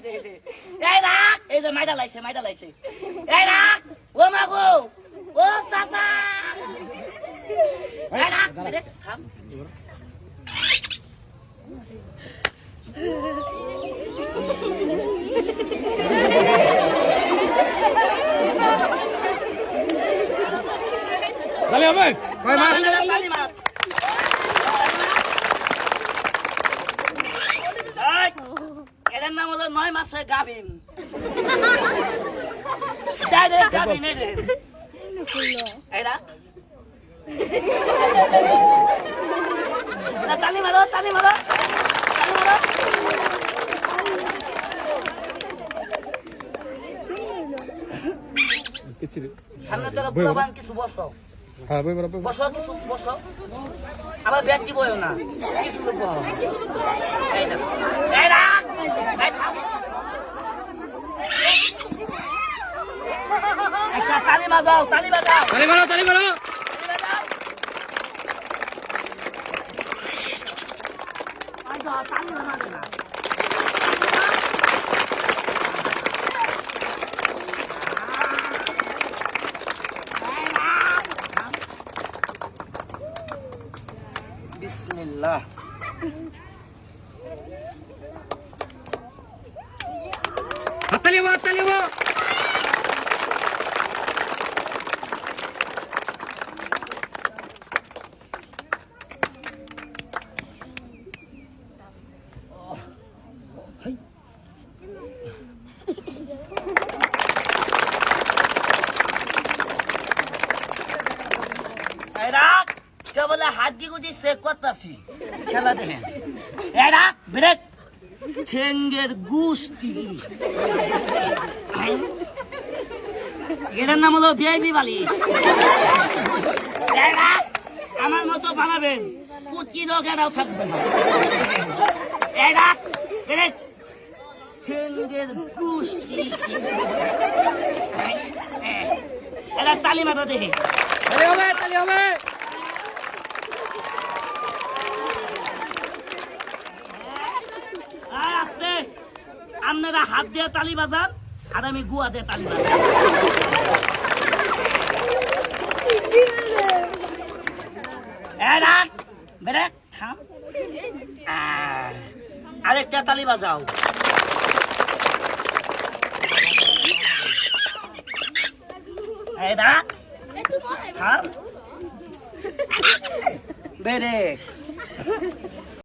এই রাখ এই যে মাইদা লাইছে এই রাখ ও মাগো ও চাচা এই রাখ থাম তালি হবে কয় মাস তালি মার এর নাম হলো 9 মাসের গাভিন ডাইরেক্ট গাভিন এই রে এরা তালি মারো সামনে তোরা বুলাবান কিছু বসো হ্যাঁ বই বরাবর বসো আবার ব্যক্তি বইও না কিছু লোক এই না একটা তালি বাজাও তালি মারো বিসমিল্লাহ তালি হবে বলে হাড্ডি গুজি চেক করতেছি খেলা দেখেন এরা ব্রেক ঠেঙ্গের গুষ্টি এটার নাম হলো ভিআইপি বালিশ এরা আমার মতো বানাবেন পুচকি লোক এরাও থাকবে না এরা ব্রেক ঠেঙ্গের গুষ্টি এরা তালি মাথা দেখে তালি হবে আপনারা হাত দিয়ে তালি বাজান আর আমি গুয়া দিয়ে তালি বাজান আরেকটা তালি বাজাও থাম বেরেক